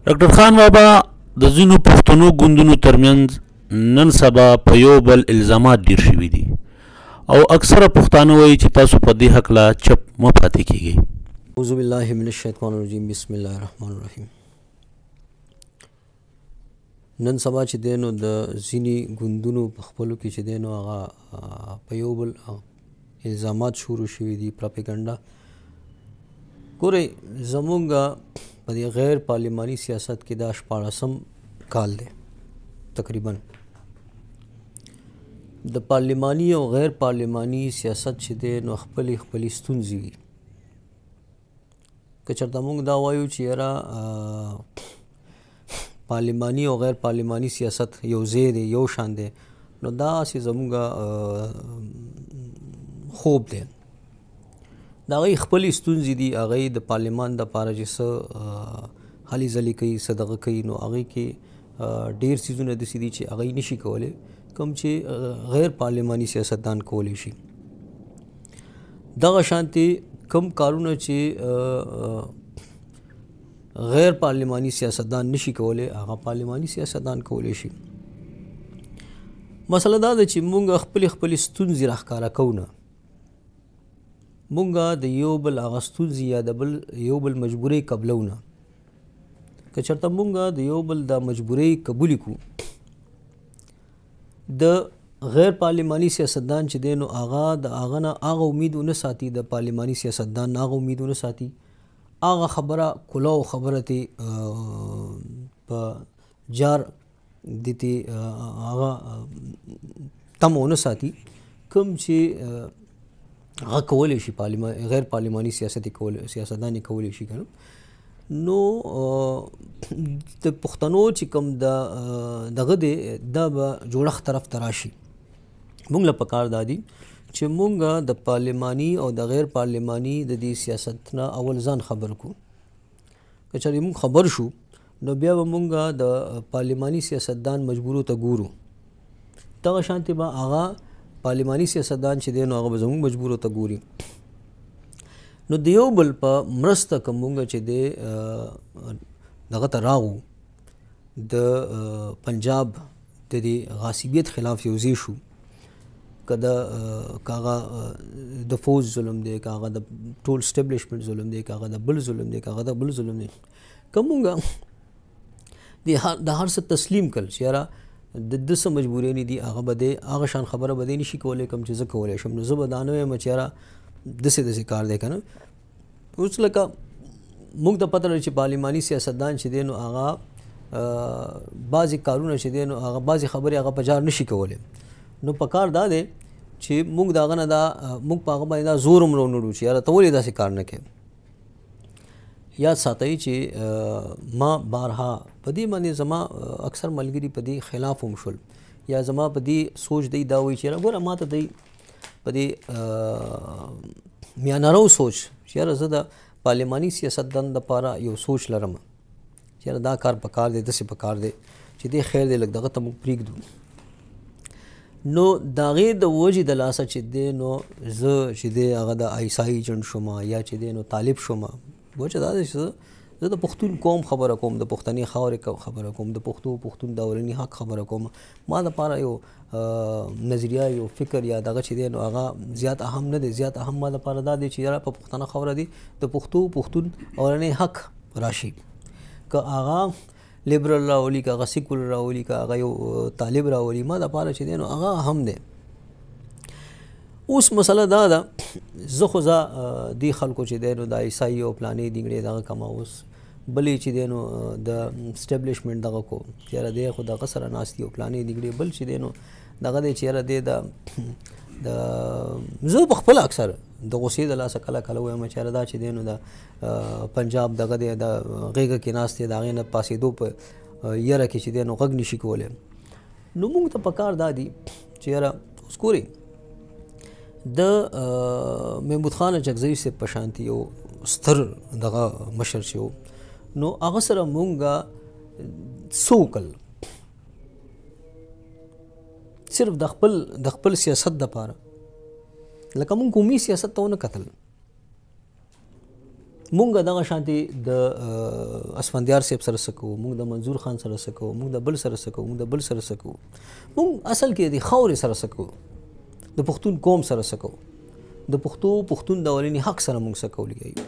ډاکټر خان بابا د ځینو پښتنو ګوندونو ترمنځ نن سبا په یو بل الزامات ډیر شوي دي او اکثره پښتانه وایي چې تاسو په دې هکله چپ مه پاتې کیږئ. اعوذ بالله من الشیطان الرجیم بسم الله الرحمن الرحیم. نن سبا چې دی نو د ځینې ګوندونو په خپلو کې چې دی نو هغه په یو بل الزامات شروع شوي دي، پراپیګنډا. ګورئ زمونږ په دې غیر پارلیماني سیاست کې دا 14م کال دی تقریبا. د پارلیماني او غیر پارلیماني سیاست چې دی نو خپلې ستونزې وي. که چېرته موږ دا وایو چې یاره پارلیماني او غیر پارلیماني سیاست یو ځای دی، یو شان دی، نو دا هسې زموږ خوب دی. د هغوی خپلې ستونزې دي، هغوی د پارلیمان دپاره چې څه هلې ځلې کوي، څه دغه کوي، نو هغوی کې ډېر څیزونه داسې دي چې هغوی نشي کولی، کوم چې غیر پارلیماني سیاستدان کولی شي. دغه شانتې کوم کارونه چې غیر پارلیماني سیاستدان نشي کولی هغه پارلیماني سیاستدان کولی شي. مسله دا ده چې مونږ خپلې ستونزې راښکاره کوو نه، مونږ د یو بل هغه ستونزې یا د یو بل مجبورۍ قبلو نه. که چېرته مونږ د یو بل دا مجبورۍ قبولې کړو، د غیر پارلیماني سیاستدان چې دی نو هغه د هغه نه هغه امید ونه ساتي، د پارلیماني سیاستدان نه هغه امید ونه ساتي، هغه خبره کلاو خبره تې په جار دې تې هغه تمه ونه ساتي کوم چې هغه کولی شي غیر پارلیماني سیاستدان یې کولی شي که نه. نو د پښتنو چې کوم دغه دی دا به جوړښت طرف ته راشي. موږ له پکار دا دي چې موږ د پارلیماني او د غیر پارلیماني د دې سیاست نه اول ځان خبر کړو. که چېرې موږ خبر شو نو بیا به موږ د پارلیماني سیاستدان مجبورو ته ګورو. دغه شانتې به هغه پارلیماني سیاستدان چې دی نو هغه به زموږ مجبورو ته ګوري. نو د یو بل په مرسته که موږ چې دی دغه ته راغو، د پنجاب د دې غاصبیت خلاف یو ځای شو، که هغه د فوج ظلم دی، که هغه د ټول اسټبلیشمنټ ظلم دی، که هغه د بل ظلم دی، که هغه د بل ظلم دی، که موږ د هر څه تسلیم کړل چې یاره د څه مجبورۍ دي، هغه به دی هغه شان خبره به دی نشي کولی کوم چې زه کولی شم. نو زه به دا نه وایم چې یاره داسې کار دی که نه. اوس لکه موږ ته پته لري چې پارلیماني سیاستدان چې دی نو هغه بعضې کارونه چې دی نو هغه بعضې خبرې هغه په جار نشي کولی. نو پکار دا دی چې موږ د هغه نه موږ په هغه باندې دا زور هم راونړو چې یاره ته ولې داسې کار نه کوې. یاد ساتئ چې ما بارها په دې باندې زما اکثر ملګري په دې خلاف هم شول، یا زما په دې سوچ دی دا وایي چې یاره ګوره ما ته دی په دې میانرو سوچ چې یاره زه د پارلیماني سیاستدان دپاره یو سوچ لرم چې یاره دا کار پکار دی، داسې پکار دی چې دی خیر دی لږ دغه ته موږ پرېږدو. نو د هغې د وجې د لاسه چې دی نو زه چې دی هغه د ایسایي ایجنټ شوم یا چې دی نو طالب شوم. وجه دا ده چې زه د پښتون قوم خبره کوم، د پښتنې خاورې خبره کوم، د پښتون د اولني حق خبره کوم. ما دپاره یو نظریه یو فکر یا دغه چې دی نو هغه زیات اهم نه دی. زیات اهم ما دپاره دا دی چې یاره په پښتنه خبره دی د پښتون اولنی حق راشي. که هغه لیبرل راولي، که هغه سیکولر راولي، که هغه یو طالب راولي، ما دپاره چې دی نو هغه اهم دی. اوس مسله دا ده زه خو دې خلکو چې دی نو د عیسایي او پلانې دینګړې دغه کمه، اوس بلې چې دی نو د اسټبلیشمنټ دغه کو چې یاره دی خو دغه سره ناست دي او پلانې دینګړې، بل چې دی نو دغه دی چې یاره دی د زه په خپله اکثر د غصې د لاسه کله وایم چې یاره دا چې دی نو د پنجاب دغه دی د غېږه کې ناست دی، د هغې نه پاسېدو په یره کې چې دی نو غږ نشي کولی. نو موږ ته پکار دا دي چې یاره اوس ګورئ د محمود خان اچکزي صاحب په شانتي یو ستر دغه مشر چې و، نو هغه سره مونږ څه وکړل؟ صرف د خپل سیاست دپاره، لکه مونږ قومي سیاست ته ونه کتل. مونږ دغه شانتي د اسفندیار صاحب سره سکو، مونږ د منظور خان سره سکو، مونږ د بل سره سکو، مونږ د بل سره سکو، مونږ اصل کې د خاورې سره سکو، د پښتون قوم سره سکو، د پښتون د اولني حق سره مونږ سکو لګیو.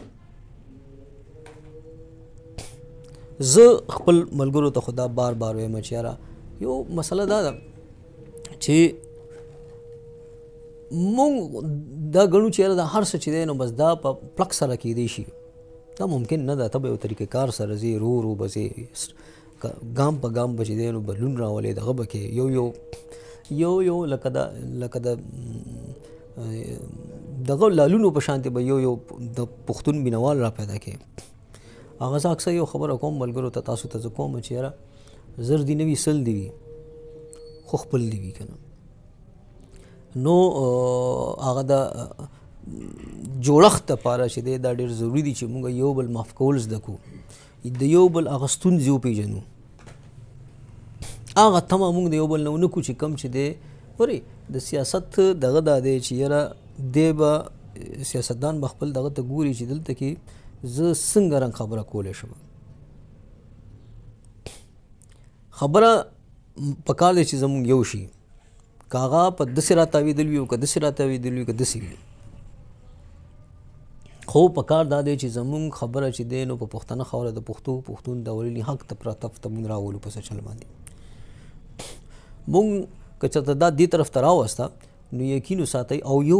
زه خپل ملګرو ته خدا بار بار وایم چې یاره یو مسله دا ده چې مونږ دا ګڼو چې یاره دا هر څه چې دی نو بس دا په پلک سره کیدی شي. دا ممکن نه ده. ته به یو طریقې کار سره ځې، رو رو به ځې، ګام په ګام به چې دی نو بدلون راولې، دغه به کې یو لکه د دغه لالونو په شانتې به یو د پښتون مینوال را پیدا کې. هغه زه اکثر یو خبره کوم ملګرو ته، تاسو ته زه کوم چې یاره زر دي نه وي سل دي وي خو خپل دي وي که نه. نو هغه د جوړښت دپاره چې دی دا ډېر ضروري دي چې موږ یو بل معاف کول زده کړو، د یو بل هغه ستونزې وپېژنو، هغه تمه موږ د یو بل نه ونه کړو چې کوم چې دی. ورې د سیاست دغه دا دی چې یاره دی به سیاستدان به خپل دغه ته ګوري چې دلته کې زه څنګه رنګ خبره کولی شم. خبره پکار دی چې زموږ یو شي، که هغه په داسې راتاویدل وي او که داسې راتاویدل وي که داسې وي، خو پکار دا دی چې زموږ خبره چې دی نو په پښتنه خاوره د پښتون د اولني حق ته پراتف ته موږ راولو په څه چل باندې. موږ که چېرته دا دې طرف ته راوسته نو یقین وساتئ او یو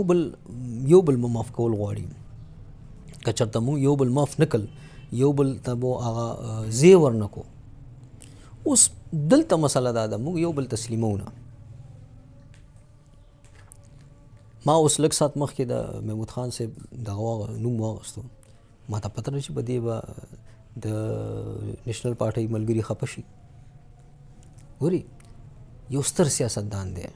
بل معاف کول غواړي. که چېرته موږ یو بل معاف نه کړل، یو بل ته مو هغه ځای ورنه کړو. اوس دلته مسله دا ده موږ یو بل تسلیمو نه. ما اوس لږ ساعت مخکې د محمود خان صاحب دغه نوم واغوستو، ما ته پته نه چې په دې به د نیشنل پارټۍ ملګري خفه شي. ګوري یو ستر سیاستدان دی.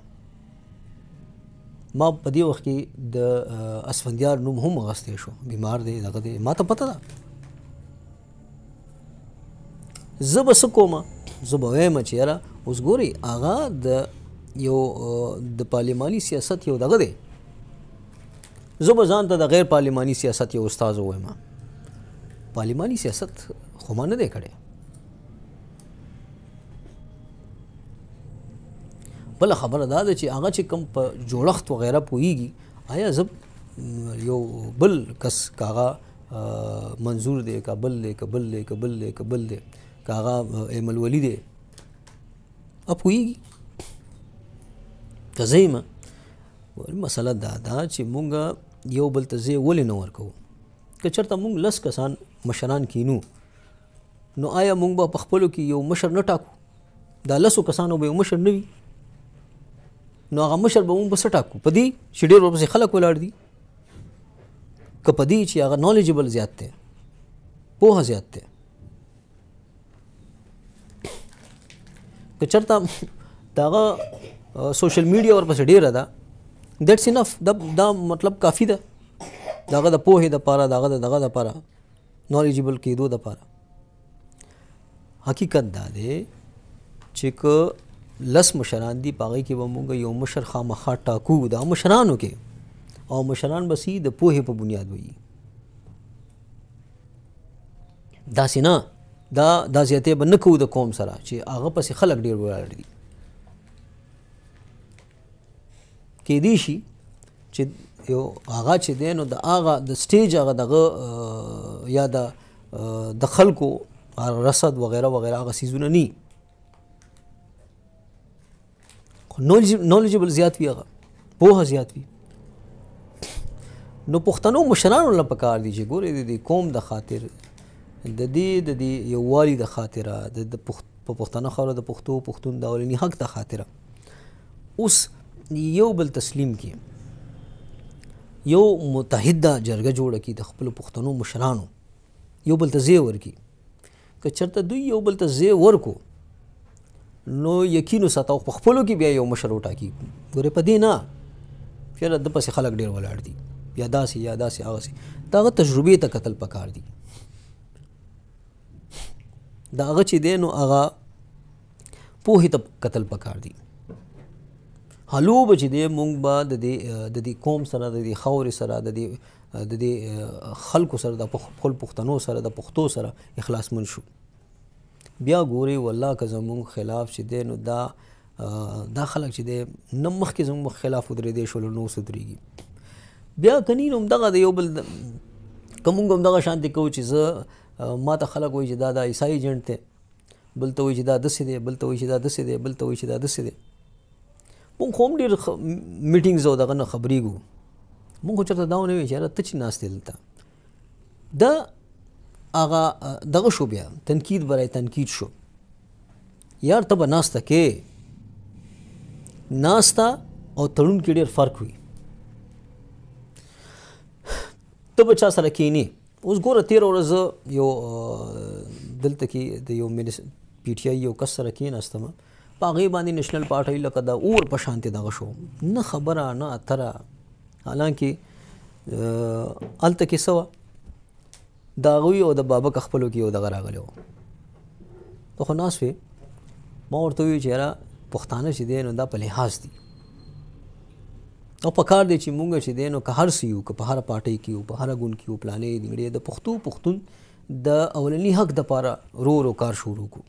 ما په دې وخت کې د اسفندیار نوم هم اغوستی شو، بیمار دی دغه دی، ما ته پته ده. زه به څه کومه، زه به وایم چې یاره اوس ګوري هغه د یو د پارلماني سیاست یو دغه دی، زه به ځان ته د غیر پارلماني سیاست یو استاد ووایم. پارلماني سیاست خو ما نه دی کړی. بله خبره دا ده چې هغه چې کوم په جوړښت وغیره پوهیږي، آیا زه یو بل کس که هغه منظور دی که بل دی که بل دی که بل دی که بل دی که هغه ایمل ولی دی پوهیږي که زه یم. مسله دا ده چې مونږ یو بل ته ځای ولې نه ورکوو. که چېرته مونږ 10 کسان مشران کینو نو آیا مونږ به په خپلو کې یو مشر نه ټاکو؟ دا 10 کسانو به یو مشر نه وي نو هغه مشر به مونږ به څه ټاکو؟ په دې چې ډېر ورپسې خلک ولاړ دي، که په دې چې هغه نالجبل زیات دی، پوهه زیات دی. که چېرته دغه سوشل میډیا ورپسې ډېره ده، دیټس انف، دا مطلب کافي ده دغه د پوهې دپاره، دغه دپاره نالجبل کېدو دپاره. حقیقت دا دی چې که 10 مشران دي په هغې کې به مونږ یو مشر خامخا ټاکو دا مشرانو کې، او مشران به سي د پوهې په بنیاد وي. داسې نه دا زیاتې به نه کوو د قوم سره چې هغه پسې خلک ډېر ولاړ دي. کېدی شي چې یو هغه چې دی نو د هغه د سټیج هغه دغه یا د خلکو رصد وغیره وغیره هغه څیزونه نی، خو نالجبل زیات وي، هغه پوهه زیات وي. نو پښتنو مشرانو له پکار دي چې ګورې د دې قوم د خاطر، د دې یووالي د خاطره، د پښتنه خاوره د پښتون د اولني حق د خاطره اوس یو بل تسلیم کی، یو متحده جرګه جوړه کی د خپل پښتنو مشرانو، یو بل ته ځای ورکي. که چېرته دوی یو بل ته ځای ورکو نو یقین وساته په خپلو کې بیا یو مشر وټاکي. ګورې په دې نه چېرې د پسې خلک ډېر ولاړ دي یا داسې یا داسې هغسې، د هغه تجربې ته کتل پکار دي. د هغه چې دی نو هغه پوهې ته کتل پکار دي. هلو به چې دی مونږ به د دې قوم سره، د دې خاورې سره، د دې د دې خلکو سره د خپل پښتنو سره د پښتو سره اخلاصمن شو. بیا ګوري والله که زمونږ خلاف چې دی نو دا خلک چې دی نه مخکې زموږ خلاف ودرېدی شول نو اوس ودرېږي. بیا کني نو همدغه د یو بل که مونږ همدغه شانتې کوو چې زه ما ته خلک وایي چې دا د عیسائی ایجنټ دی، بل ته وایي چې دا داسې دی، بل ته وایي چې دا داسې دی، بل ته وایي چې دا داسې دی. مونږ خو هم ډېر میټینګز او دغه نه خبرېږو. مونږ خو چېرته دا ونه وایو چې یاره ته چې ناست یې دلته دا هغه دغه شو، بیا تنقید برای تنقید شو. یار ته به ناسته کې ناسته او تړون کې ډېر فرق وي. ته به چا سره کښېنې. اوس ګوره تېره ورځ یو دلته کې د یو پی ټي آی یو کس سره کښېناستم، په هغې باندې نیشنل پارټۍ لکه د اور په شانتې دغه شو، نه خبره نه اتره. حالانکې هلته کې څه وه د هغوی او د بابک خپلو کې یو دغه راغلی و. ته خو ناست وې. ما ورته وویل چې یاره پښتانه چې دی نو دا په لحاظ دي او په کار دی چې مونږ چې دی نو که هر څه یو، که په هره پارټۍ کې یو، په هره ګوند کې یو، پلانې دنګړې د پښتون د اولني حق دپاره رو کار شروع کړو،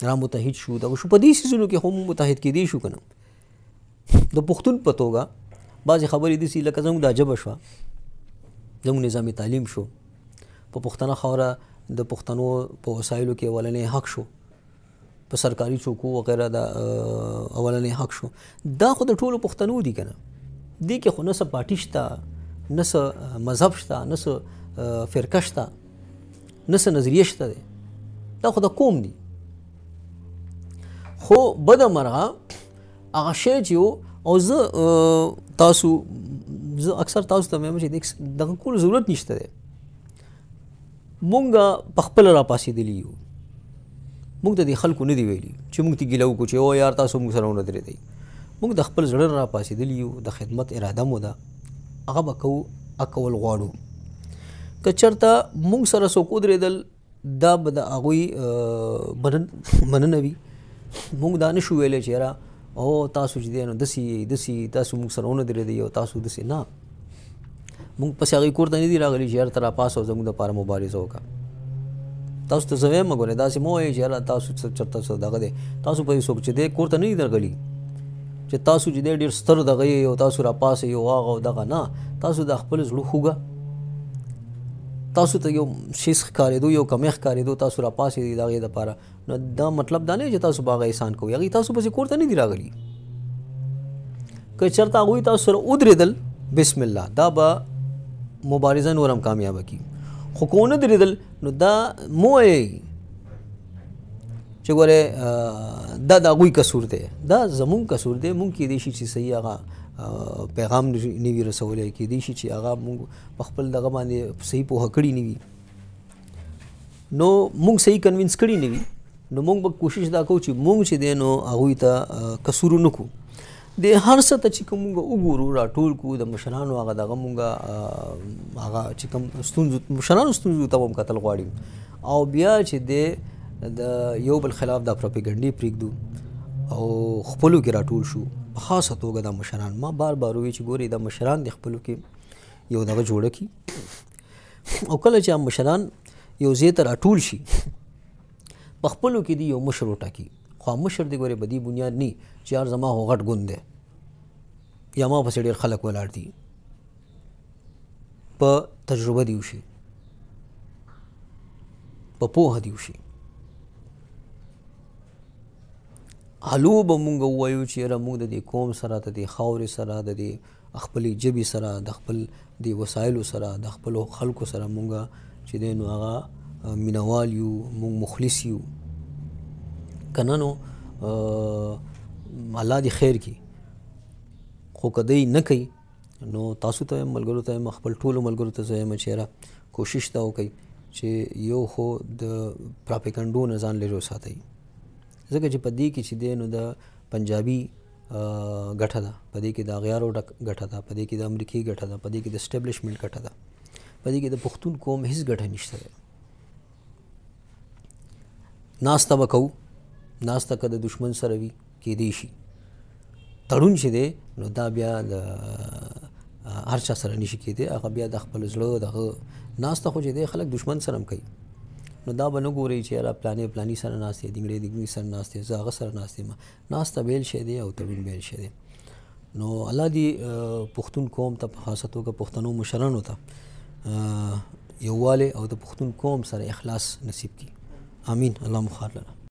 را متحد شو. دغه شو په دې څیزونو کې هم متحد کېدی شو که نه. د پښتون په توګه بعضې خبرې داسې لکه زموږ دا ژبه شوه، زموږ نظام تعلیم شو، په پښتنه خاوره د پښتنو په وسایلو کې اولنی حق شو، په سرکاري چوکو وغیره د اولنی حق شو. دا خو د ټولو پښتنو دي که نه. دې کې خو نه څه پارټي شته، نه څه مذهب شته، نه څه فرقه شته، نه څه نظریه شته دی. دا خو د قوم دي. خو بده مرغه هغه شی چې و او زه اکثر تاسو ته وایم چې دغه کولو ضرورت نشته دی. مونږ په خپله راپاڅېدلي یو. مونږ ته د خلکو نه دی ویلي چې مونږ ته ګیله وکړو چې او یار تاسو مونږ سره ونه درېدئ. مونږ د خپل زړه نه راپاڅېدلي یو، د خدمت اراده مو ده، هغه به کوو، کول غواړو. که چېرته مونږ سره څوک ودرېدل دا به د هغوی مننه وي. مونږ دا نه شو ویلی چې یاره او تاسو چې دی نو داسې تاسو مونږ سره ونه درېدئ او تاسو داسې نه. مونږ پسې هغوی کور ته نه دي راغلي چې یاره ته راپاڅه او زموږ دپاره مبارزه وکړه. تاسو ته زه وایم ګورئ داسې مه وایئ چې یاره تاسو چېرته څه دغه دی. تاسو پسې څوک چې دی کور ته نه دي درغلي چې تاسو چې دی ډېر ستر دغه یې او تاسو راپاڅئ او هغه او دغه نه. تاسو د خپل زړه خوږه تاسو ته یو شی ښکارېدو، یو کمی ښکارېدو، تاسو راپاڅئ د هغې دپاره. نو دا مطلب دا نه چې تاسو به هغه احسان کوئ. هغوی تاسو پسې کور ته نه دي راغلي. که چېرته هغوی تاسو سره ودرېدل بسم الله دا به مبارزه نور هم کامیابه کړي. خو که ونه درېدل نو دا مه وایئ چې ګورئ دا د هغوی قصور دی، دا زمونږ قصور دی. مونږ کېدی شي چې صحیح هغه پیغام نه وي رسولی، کېدی شي چې هغه مونږ په خپل دغه باندې صحیح پوهه کړي نه وي، نو مونږ صحیح کنوینس کړي نه وي. نو مونږ به کوشش دا کوو چې مونږ چې دی نو هغوی ته قصور ونه کړو. د هر څه ته چې کوم مونږ وګورو راټول کړو د مشرانو هغه دغه مونږ هغه چې کوم ستونزو مشرانو ستونزو ته هم کتل غواړي او بیا چې دی د یو بل خلاف دا پروپیګنډې پرېږدو او خپلو کې راټول شو. په خاصه توګه دا مشران ما بار ووایي چې ګورئ دا مشران د خپلو کې یو دغه جوړه کړي او کله چې مشران یو ځای ته راټول شي په خپلو کې دی یو مشر وټاکي. خو مشر دی ګورې بدی بنیاد نه چې یار زما خو غټ ګوند دی یا ما پسې ډېر خلک ولاړ دي. په تجربه دی وشي، په پوهه دی وشي. هلو به مونږ ووایو چې یاره مونږ د دې قوم سره، د دې خاورې سره، د دې خپلې ژبې سره، د خپل دې وسایلو سره، د خپلو خلکو سره مونږ چې دی نو هغه مینوال یو، مونږ مخلص یو. که نه نو الله دې خیر کړي. خو که دی نه کوي نو تاسو ته وایم، ملګرو ته وایم، خپل ټولو ملګرو ته زه وایم چې یاره کوشش دا وکئ چې یو خو د پراپیګنډو نه ځان لرې وساتئ. ځکه چې په دې کې چې دی نو د پنجابي ګټه ده، په دې کې د اغیارو ګټه ده، په دې کې د امریکې ګټه ده، په دې کې د اسټبلیشمنټ ګټه ده، په دې کې د پښتون قوم هېڅ ګټه نشته ده. ناسته به کوو، ناسته که د دشمن سره وي کېدی شي. تړون چې دی نو دا بیا د هر چا سره نشي کېدی. هغه بیا د خپل زړه دغه ناسته خو چې دی خلک دشمن سره هم کوي. نو دا به نه ګورئ چې یاره پلانې سره ناست دی، دینګړې سره ناست دی، زه هغه سره ناست یم. ناسته بیل شی دی او تړون بیل شی دی. نو الله دې پښتون قوم ته په خاصه توګه پښتنو مشرانو ته یووالی او د پښتون قوم سره اخلاص نصیب کړي. آمین. الله مخار لنا.